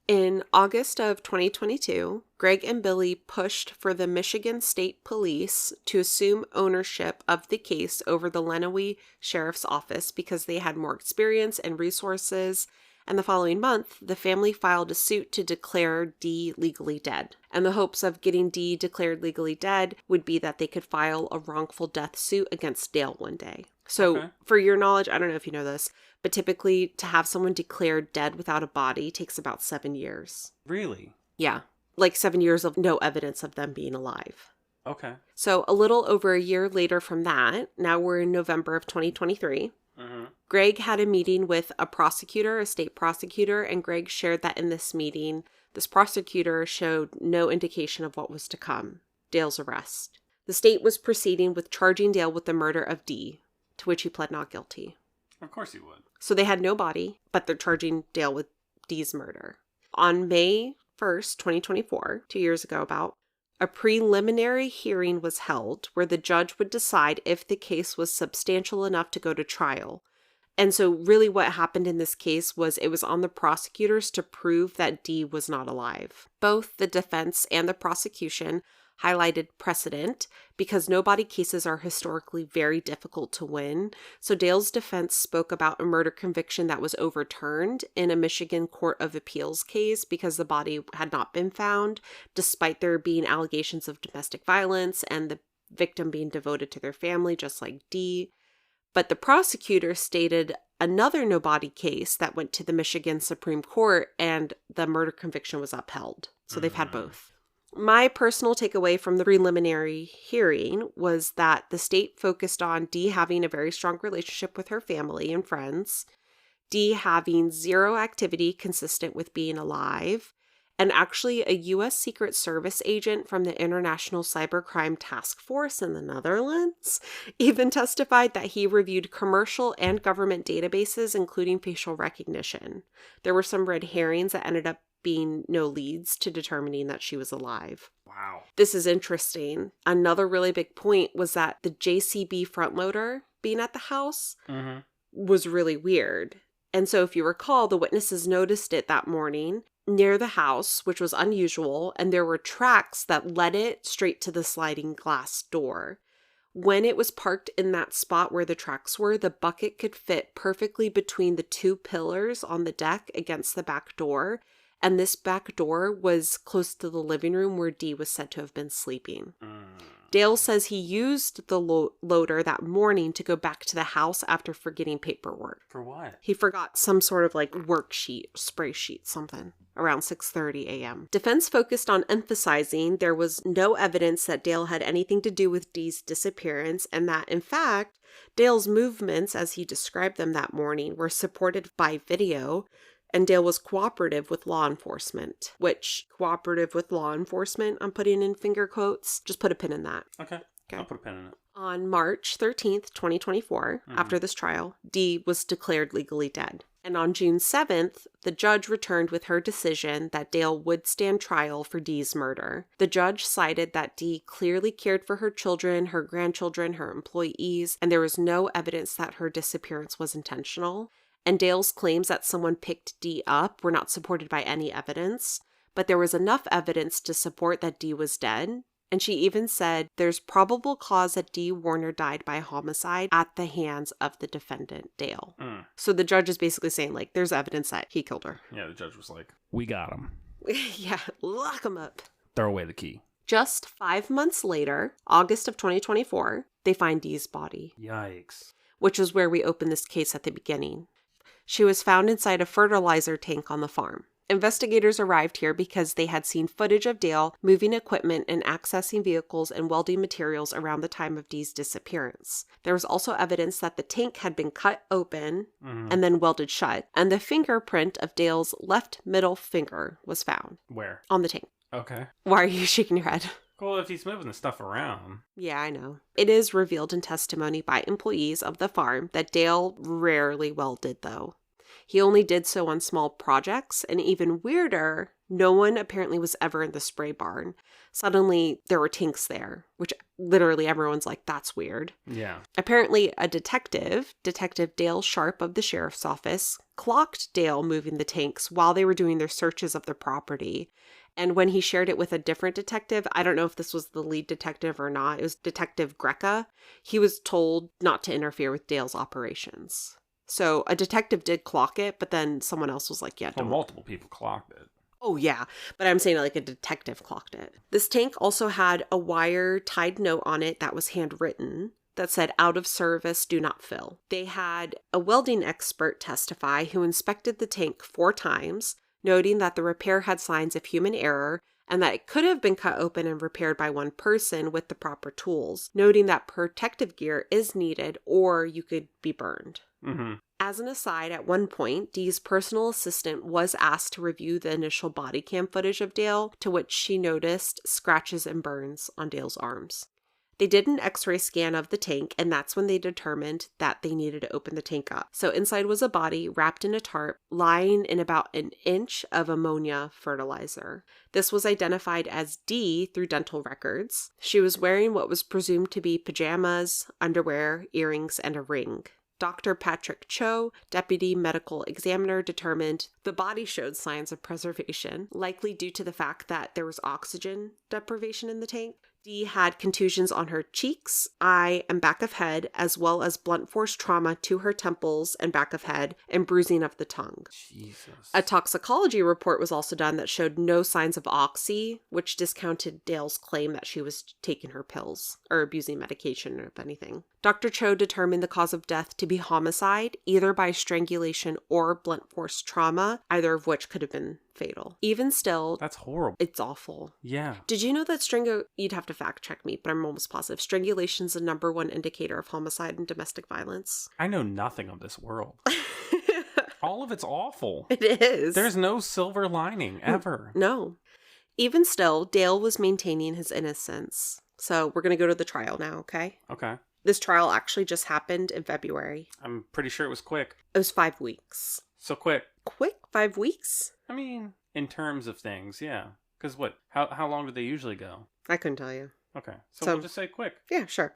In August of 2022, Greg and Billy pushed for the Michigan State Police to assume ownership of the case over the Lenawee Sheriff's Office because they had more experience and resources. And the following month, the family filed a suit to declare Dee legally dead. And the hopes of getting Dee declared legally dead would be that they could file a wrongful death suit against Dale one day. So, for your knowledge, I don't know if you know this, but typically to have someone declared dead without a body takes about 7 years. Really? Yeah. Like 7 years of no evidence of them being alive. Okay. So a little over a year later from that, now we're in November of 2023, Greg had a meeting with a prosecutor, a state prosecutor, and Greg shared that in this meeting, this prosecutor showed no indication of what was to come, Dale's arrest. The state was proceeding with charging Dale with the murder of Dee, to which he pled not guilty. Of course he would. So they had no body, but they're charging Dale with Dee's murder. On May 1st, 2024, 2 years ago about, a preliminary hearing was held where the judge would decide if the case was substantial enough to go to trial. And so really what happened in this case was it was on the prosecutors to prove that Dee was not alive. Both the defense and the prosecution highlighted precedent because no body cases are historically very difficult to win. So Dale's defense spoke about a murder conviction that was overturned in a Michigan Court of Appeals case because the body had not been found, despite there being allegations of domestic violence and the victim being devoted to their family, just like Dee. But the prosecutor stated another no-body case that went to the Michigan Supreme Court and the murder conviction was upheld. So they've had both. My personal takeaway from the preliminary hearing was that the state focused on Dee having a very strong relationship with her family and friends, Dee having zero activity consistent with being alive, and actually a U.S. Secret Service agent from the International Cybercrime Task Force in the Netherlands even testified that he reviewed commercial and government databases, including facial recognition. There were some red herrings that ended up being no leads to determining that she was alive. Wow. This is interesting. Another really big point was that the JCB front loader being at the house was really weird. And so if you recall, the witnesses noticed it that morning near the house, which was unusual, and there were tracks that led it straight to the sliding glass door. When it was parked in that spot where the tracks were, the bucket could fit perfectly between the two pillars on the deck against the back door. And this back door was close to the living room where Dee was said to have been sleeping. Dale says he used the loader that morning to go back to the house after forgetting paperwork. For what? He forgot some sort of like worksheet, spray sheet, something, around 6:30 a.m. Defense focused on emphasizing there was no evidence that Dale had anything to do with Dee's disappearance and that, in fact, Dale's movements, as he described them that morning, were supported by video. And Dale was cooperative with law enforcement, which cooperative with law enforcement, I'm putting in finger quotes. Just put a pin in that. Okay. I'll put a pin in it. On March 13th, 2024, after this trial, Dee was declared legally dead. And on June 7th, the judge returned with her decision that Dale would stand trial for Dee's murder. The judge cited that Dee clearly cared for her children, her grandchildren, her employees, and there was no evidence that her disappearance was intentional. And Dale's claims that someone picked Dee up were not supported by any evidence, but there was enough evidence to support that Dee was dead. And she even said there's probable cause that Dee Warner died by homicide at the hands of the defendant, Dale. So the judge is basically saying, like, there's evidence that he killed her. Yeah, the judge was like, we got him. Yeah, lock him up. Throw away the key. Just 5 months later, August of 2024, they find Dee's body. Yikes. Which is where we opened this case at the beginning. She was found inside a fertilizer tank on the farm. Investigators arrived here because they had seen footage of Dale moving equipment and accessing vehicles and welding materials around the time of Dee's disappearance. There was also evidence that the tank had been cut open and then welded shut, and the fingerprint of Dale's left middle finger was found. Where? On the tank. Okay. Why are you shaking your head? Well, if he's moving the stuff around. Yeah, I know. It is revealed in testimony by employees of the farm that Dale rarely welded, though. He only did so on small projects, and even weirder, no one apparently was ever in the spray barn. Suddenly, there were tanks there, which literally everyone's like, that's weird. Yeah. Apparently, a detective, Detective Dale Sharp of the sheriff's office, clocked Dale moving the tanks while they were doing their searches of the property. And when he shared it with a different detective, I don't know if this was the lead detective or not, it was Detective Greca, he was told not to interfere with Dale's operations. So a detective did clock it, but then someone else was like, yeah, Well, don't. multiple people clocked it. Oh, yeah. But I'm saying like a detective clocked it. This tank also had a wire tied note on it that was handwritten that said, out of service, do not fill. They had a welding expert testify who inspected the tank 4 times, noting that the repair had signs of human error and that it could have been cut open and repaired by one person with the proper tools, noting that protective gear is needed or you could be burned. Mm-hmm. As an aside, at one point, Dee's personal assistant was asked to review the initial body cam footage of Dale, to which she noticed scratches and burns on Dale's arms. They did an x-ray scan of the tank, and that's when they determined that they needed to open the tank up. So inside was a body wrapped in a tarp, lying in about an inch of ammonia fertilizer. This was identified as Dee through dental records. She was wearing what was presumed to be pajamas, underwear, earrings, and a ring. Dr. Patrick Cho, deputy medical examiner, determined the body showed signs of preservation, likely due to the fact that there was oxygen deprivation in the tank. Dee had contusions on her cheeks, eye, and back of head, as well as blunt force trauma to her temples and back of head, and bruising of the tongue. Jesus. A toxicology report was also done that showed no signs of oxy, which discounted Dale's claim that she was taking her pills or abusing medication or anything. Dr. Cho determined the cause of death to be homicide, either by strangulation or blunt force trauma, either of which could have been fatal. Even still, That's horrible. it's awful. Yeah. Did you know that you'd have to fact check me, but I'm almost positive. Strangulation's the number 1 indicator of homicide and domestic violence. I know nothing of this world. All of it's awful. It is. There's no silver lining ever. No. Even still, Dale was maintaining his innocence. So we're going to go to the trial now, okay? Okay. This trial actually just happened in February. I'm pretty sure it was quick. It was 5 weeks. So quick. Quick? 5 weeks? I mean, in terms of things, yeah. Because what? How long do they usually go? I couldn't tell you. Okay. So So- we'll just say quick. Yeah, sure.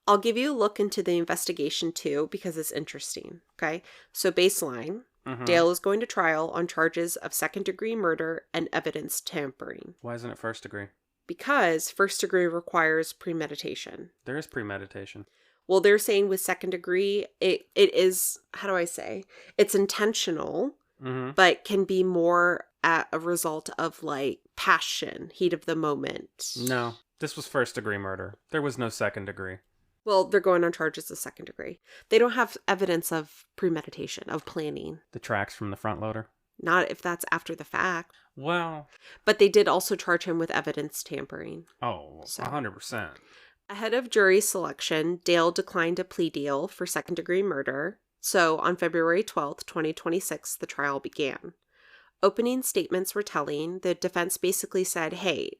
I'll give you a look into the investigation too, because it's interesting, okay? So baseline, Mhm. Dale is going to trial on charges of second-degree murder and evidence tampering. Why isn't it first degree? Because first degree requires premeditation. There is premeditation. Well, they're saying with second degree, it is, how do I say? It's intentional, Mm-hmm. but can be more at a result of like passion, heat of the moment. No. This was first degree murder. There was no second degree. Well, they're going on charges of second degree. They don't have evidence of premeditation, of planning. The tracks from the front loader. Not if that's after the fact. Well, But they did also charge him with evidence tampering. oh, So- 100%. Ahead of jury selection, Dale declined a plea deal for second-degree murder. So on February 12th, 2026, the trial began. Opening statements were telling. The defense basically said, hey,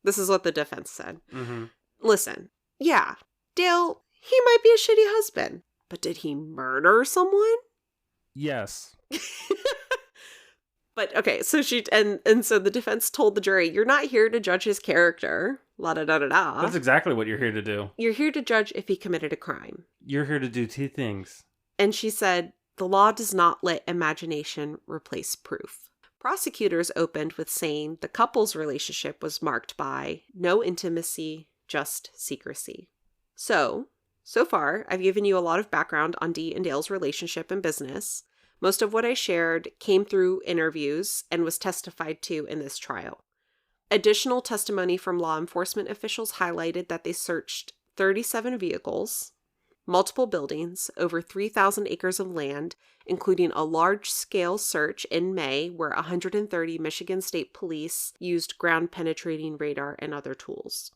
this is what the defense said. Mm-hmm. Listen, yeah, Dale, he might be a shitty husband, but did he murder someone? Yes. But okay, so so the defense told the jury, you're not here to judge his character. La da da da da. That's exactly what you're here to do. You're here to judge if he committed a crime. You're here to do 2 things. And she said, the law does not let imagination replace proof. Prosecutors opened with saying the couple's relationship was marked by no intimacy, just secrecy. So far, I've given you a lot of background on Dee and Dale's relationship and business. Most of what I shared came through interviews and was testified to in this trial. Additional testimony from law enforcement officials highlighted that they searched 37 vehicles, multiple buildings, over 3,000 acres of land, including a large-scale search in May where 130 Michigan State Police used ground-penetrating radar and other tools.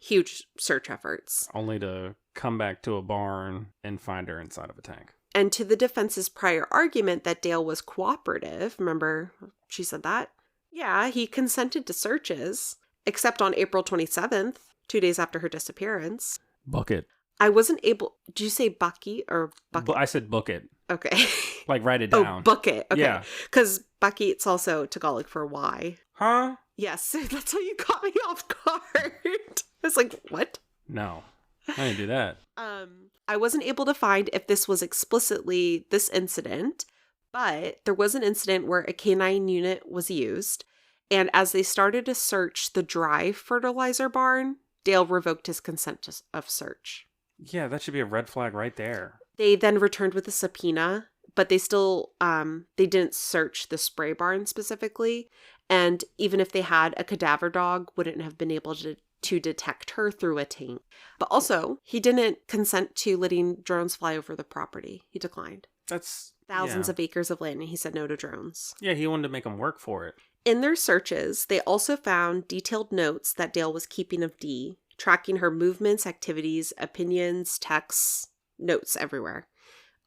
Huge search efforts. Only to come back to a barn and find her inside of a tank. And to the defense's prior argument that Dale was cooperative, remember she said that? Yeah, he consented to searches, except on April 27th, 2 days after her disappearance. Book it. I wasn't able... Did you say Bucky or Bucket? I said book it. Okay. Like, write it down. Oh, book it. Okay. Yeah. Because Bakit's also Tagalog for why. Huh? Yes. That's how you caught me off guard. I was like, what? No. I didn't do that. I wasn't able to find if this was explicitly this incident, but there was an incident where a canine unit was used. And as they started to search the dry fertilizer barn, Dale revoked his consent of search. Yeah, that should be a red flag right there. They then returned with a subpoena, but they still, they didn't search the spray barn specifically. And even if they had, a cadaver dog wouldn't have been able to detect her through a taint. But also, he didn't consent to letting drones fly over the property. He declined. That's... Thousands of acres of land, and he said no to drones. Yeah, he wanted to make them work for it. In their searches, they also found detailed notes that Dale was keeping of Dee, tracking her movements, activities, opinions, texts, notes everywhere.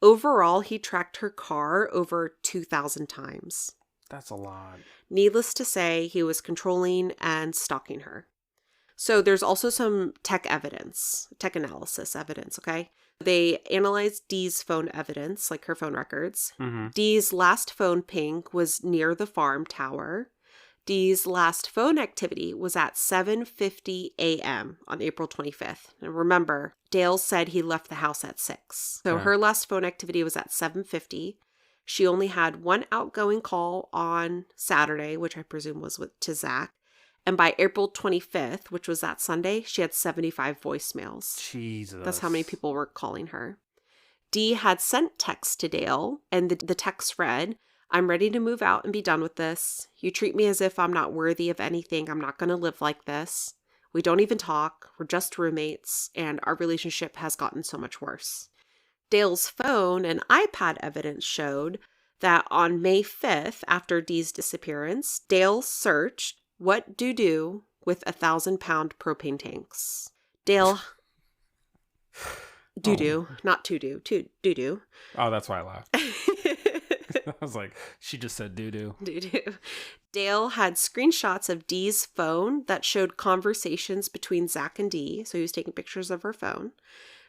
Overall, he tracked her car over 2,000 times. That's a lot. Needless to say, he was controlling and stalking her. So there's also some tech analysis evidence, okay? They analyzed Dee's phone evidence, like her phone records. Mm-hmm. Dee's last phone ping was near the farm tower. Dee's last phone activity was at 7:50 a.m. on April 25th. And remember, Dale said he left the house at 6. So her last phone activity was at 7:50. She only had one outgoing call on Saturday, which I presume was to Zach. And by April 25th, which was that Sunday, she had 75 voicemails. Jesus. That's how many people were calling her. Dee had sent texts to Dale, and the text read, "I'm ready to move out and be done with this. You treat me as if I'm not worthy of anything. I'm not going to live like this. We don't even talk. We're just roommates, and our relationship has gotten so much worse." Dale's phone and iPad evidence showed that on May 5th, after Dee's disappearance, Dale searched "what do with 1,000-pound propane tanks." Dale... Doo-doo, not to-do, doo-doo. Oh, that's why I laughed. I was like, she just said doo-doo. Doo-doo. Dale had screenshots of Dee's phone that showed conversations between Zach and Dee, so he was taking pictures of her phone.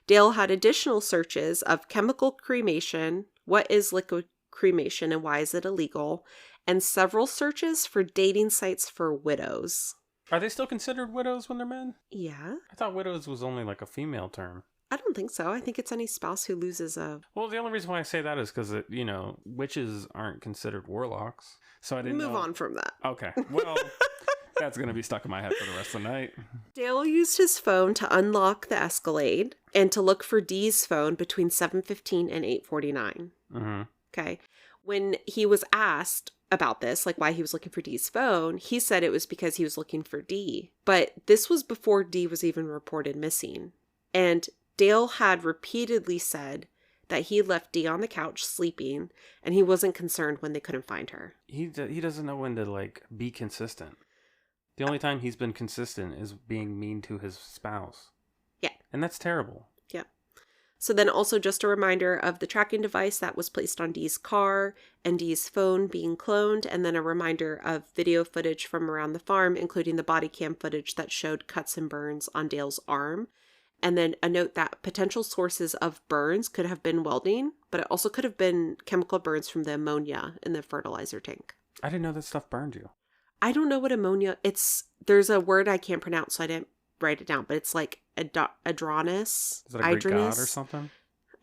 Dale had additional searches of chemical cremation, what is liquid cremation and why is it illegal, and several searches for dating sites for widows. Are they still considered widows when they're men? Yeah. I thought widows was only like a female term. I don't think so. I think it's any spouse who loses a... Well, the only reason why I say that is because, witches aren't considered warlocks. So I didn't Move on from that. Okay. Well, that's going to be stuck in my head for the rest of the night. Dale used his phone to unlock the Escalade and to look for Dee's phone between 7:15 and 8:49. Mm-hmm. Okay. When he was asked about this, like why he was looking for Dee's phone, he said it was because he was looking for Dee. But this was before Dee was even reported missing. And Dale had repeatedly said that he left Dee on the couch sleeping, and he wasn't concerned when they couldn't find her. He doesn't know when to, be consistent. The only time he's been consistent is being mean to his spouse. Yeah. And that's terrible. Yeah. So then also just a reminder of the tracking device that was placed on Dee's car and Dee's phone being cloned, and then a reminder of video footage from around the farm, including the body cam footage that showed cuts and burns on Dale's arm. And then a note that potential sources of burns could have been welding, but it also could have been chemical burns from the ammonia in the fertilizer tank. I didn't know that stuff burned you. I don't know what ammonia... There's a word I can't pronounce, so I didn't write it down, but it's like adronus. Is that a Greek god or something?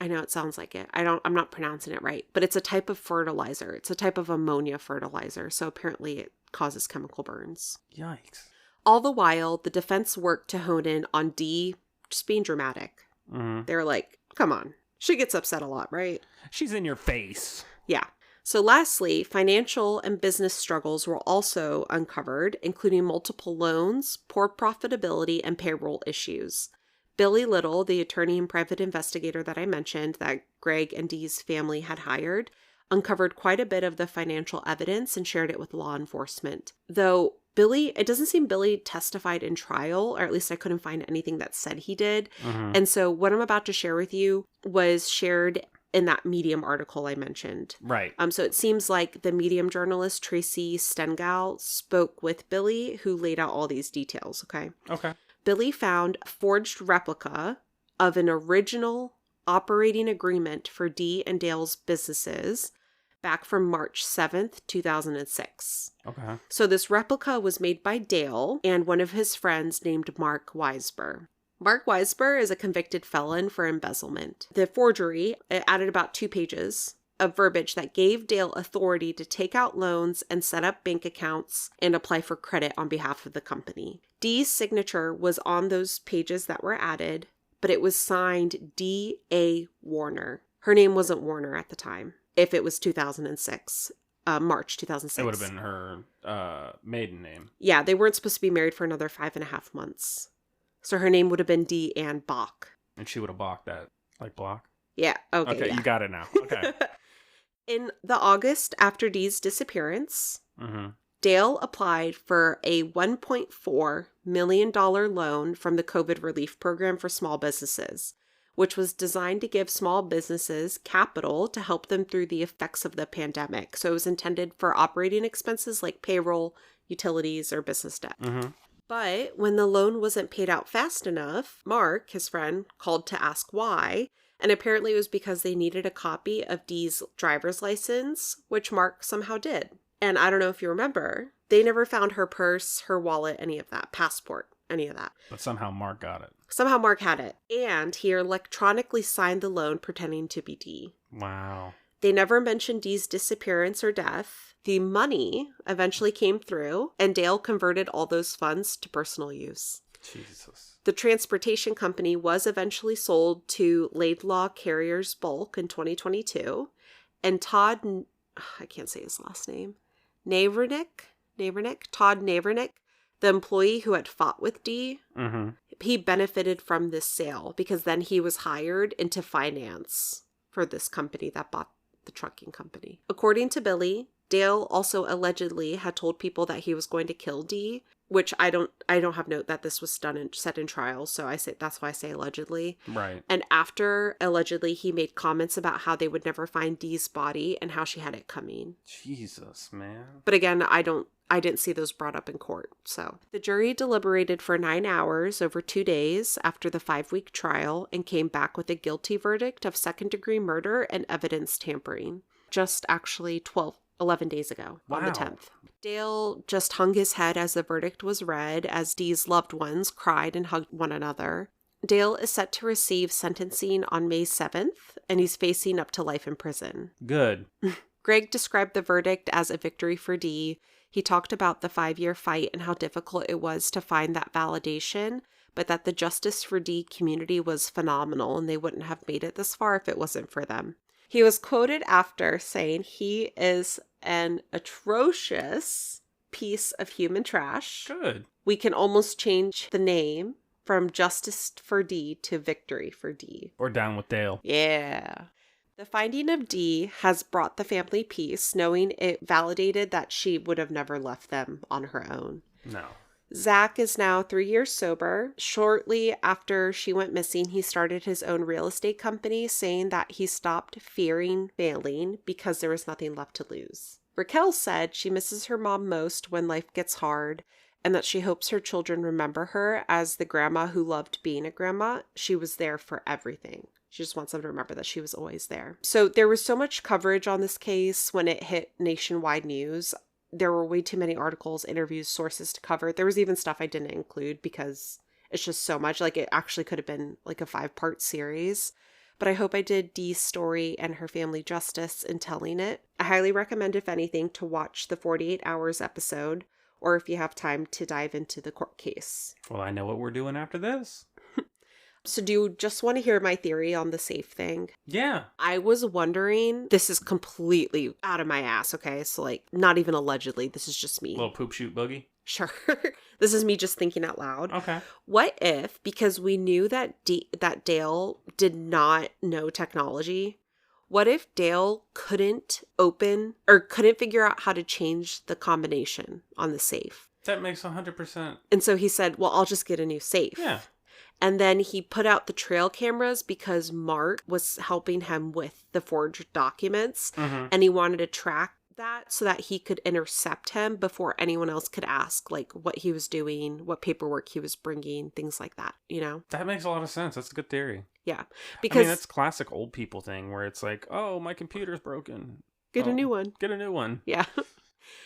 I know it sounds like it. I'm not pronouncing it right, but it's a type of fertilizer. It's a type of ammonia fertilizer, so apparently it causes chemical burns. Yikes. All the while, the defense worked to hone in on Dee just being dramatic. Mm-hmm. They were like, come on. She gets upset a lot, right? She's in your face. Yeah. So lastly, financial and business struggles were also uncovered, including multiple loans, poor profitability, and payroll issues. Billy Little, the attorney and private investigator that I mentioned that Greg and Dee's family had hired, uncovered quite a bit of the financial evidence and shared it with law enforcement. Though it doesn't seem Billy testified in trial, or at least I couldn't find anything that said he did. Mm-hmm. And so what I'm about to share with you was shared in that Medium article I mentioned. Right. So it seems like the Medium journalist Tracy Stengel spoke with Billy, who laid out all these details, okay? Okay. Billy found a forged replica of an original operating agreement for Dee and Dale's businesses back from March 7th, 2006. Okay. So this replica was made by Dale and one of his friends named Mark Weisber. Mark Weisber is a convicted felon for embezzlement. The forgery added about 2 pages of verbiage that gave Dale authority to take out loans and set up bank accounts and apply for credit on behalf of the company. Dee's signature was on those pages that were added, but it was signed Dee Ann Warner. Her name wasn't Warner at the time, if it was 2006. March 2006. It would have been her maiden name. Yeah, they weren't supposed to be married for another 5.5 months. So her name would have been Dee Ann Bach. And she would have balked that, like block? Yeah, okay. Yeah. You got it now. Okay. In the August after Dee's disappearance, Mm-hmm. Dale applied for a $1.4 million loan from the COVID relief program for small businesses, which was designed to give small businesses capital to help them through the effects of the pandemic. So it was intended for operating expenses like payroll, utilities, or business debt. Mm-hmm. But when the loan wasn't paid out fast enough, Mark, his friend, called to ask why. And apparently it was because they needed a copy of Dee's driver's license, which Mark somehow did. And I don't know if you remember, they never found her purse, her wallet, any of that, passport, any of that. But somehow Mark got it. Somehow Mark had it. And he electronically signed the loan pretending to be Dee. Wow. They never mentioned Dee's disappearance or death. The money eventually came through, and Dale converted all those funds to personal use. Jesus. The transportation company was eventually sold to Laidlaw Carriers Bulk in 2022, and Todd, I can't say his last name, Todd Navernick, the employee who had fought with Dee, Mm-hmm. he benefited from this sale because then he was hired into finance for this company that bought the trucking company. According to Billy, Dale also allegedly had told people that he was going to kill Dee, which I don't have note that this was done and set in trial, so I say that's why I say allegedly. Right. And after allegedly, he made comments about how they would never find Dee's body and how she had it coming. Jesus, man. But again, I didn't see those brought up in court. So the jury deliberated for 9 hours over 2 days after the 5-week trial and came back with a guilty verdict of second-degree murder and evidence tampering. Just actually 11 days ago on the 10th. Dale just hung his head as the verdict was read as Dee's loved ones cried and hugged one another. Dale is set to receive sentencing on May 7th, and he's facing up to life in prison. Good. Greg described the verdict as a victory for Dee. He talked about the 5-year fight and how difficult it was to find that validation, but that the Justice for Dee community was phenomenal and they wouldn't have made it this far if it wasn't for them. He was quoted after saying he is an atrocious piece of human trash. Good. We can almost change the name from Justice for Dee to Victory for Dee. Or Down with Dale. Yeah. The finding of Dee has brought the family peace, knowing it validated that she would have never left them on her own. No. Zach is now 3 years sober. Shortly after she went missing, he started his own real estate company, saying that he stopped fearing failing because there was nothing left to lose. Raquel said she misses her mom most when life gets hard, and that she hopes her children remember her as the grandma who loved being a grandma. She was there for everything. She just wants them to remember that she was always there. So there was so much coverage on this case when it hit nationwide news. There were way too many articles, interviews, sources to cover. There was even stuff I didn't include because it's just so much. Like, it actually could have been like a 5-part series. But I hope I did Dee's story and her family justice in telling it. I highly recommend, if anything, to watch the 48 Hours episode, or if you have time to dive into the court case. Well, I know what we're doing after this. So do you just want to hear my theory on the safe thing? Yeah. I was wondering, this is completely out of my ass, okay? So, like, not even allegedly, this is just me. Little poop shoot boogie. Sure. This is me just thinking out loud. Okay. What if, because we knew that that Dale did not know technology, what if Dale couldn't open or couldn't figure out how to change the combination on the safe? That makes 100%. And so he said, well, I'll just get a new safe. Yeah. And then he put out the trail cameras because Mark was helping him with the forged documents. Mm-hmm. And he wanted to track that so that he could intercept him before anyone else could ask, like, what he was doing, what paperwork he was bringing, things like that, you know? That makes a lot of sense. That's a good theory. Yeah. I mean, that's classic old people thing where it's like, oh, my computer's broken. Get a new one. Get a new one. Yeah.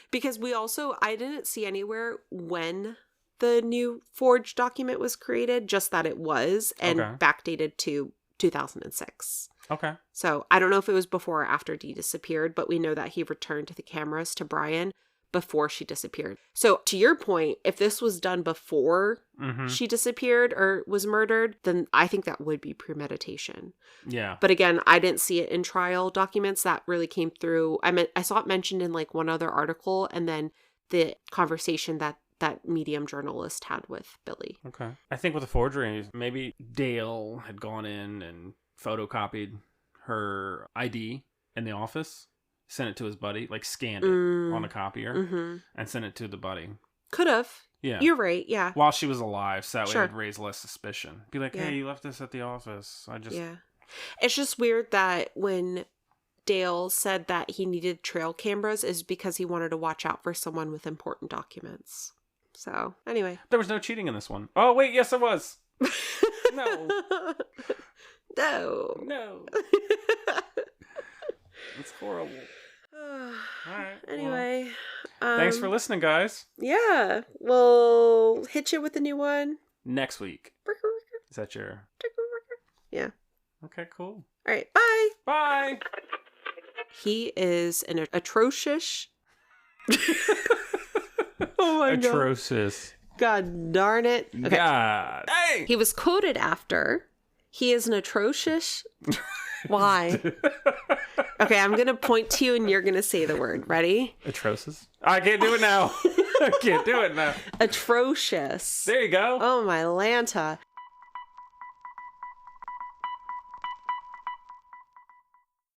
Because I didn't see anywhere when the new forged document was created, just that it was, and backdated to 2006. Okay. So I don't know if it was before or after Dee disappeared, but we know that he returned to the cameras to Brian before she disappeared. So to your point, if this was done before she disappeared or was murdered, then I think that would be premeditation. Yeah. But again, I didn't see it in trial documents. That really came through. I saw it mentioned in like one other article, and then the conversation that Medium journalist had with Billy. Okay. I think with the forgery, maybe Dale had gone in and photocopied her ID in the office, sent it to his buddy, like scanned it on a copier, and sent it to the buddy. Could have. Yeah. You're right, yeah. While she was alive, so that way it would raise less suspicion. Be like, hey, Yeah. you left this at the office. Yeah. It's just weird that when Dale said that he needed trail cameras is because he wanted to watch out for someone with important documents. So, anyway. There was no cheating in this one. Oh, wait, yes, there was. No. No. It's horrible. All right. Anyway. Well, thanks for listening, guys. Yeah. We'll hit you with a new one next week. Is that your... Yeah. Okay, cool. All right. Bye. Bye. He is an atrocious... Oh my Atrocious. God darn it. Okay. God. Hey! He was quoted after, he is an atrocious... Why? Okay, I'm going to point to you and you're going to say the word. Ready? Atrocious? I can't do it now. I can't do it now. Atrocious. There you go. Oh, my Lanta.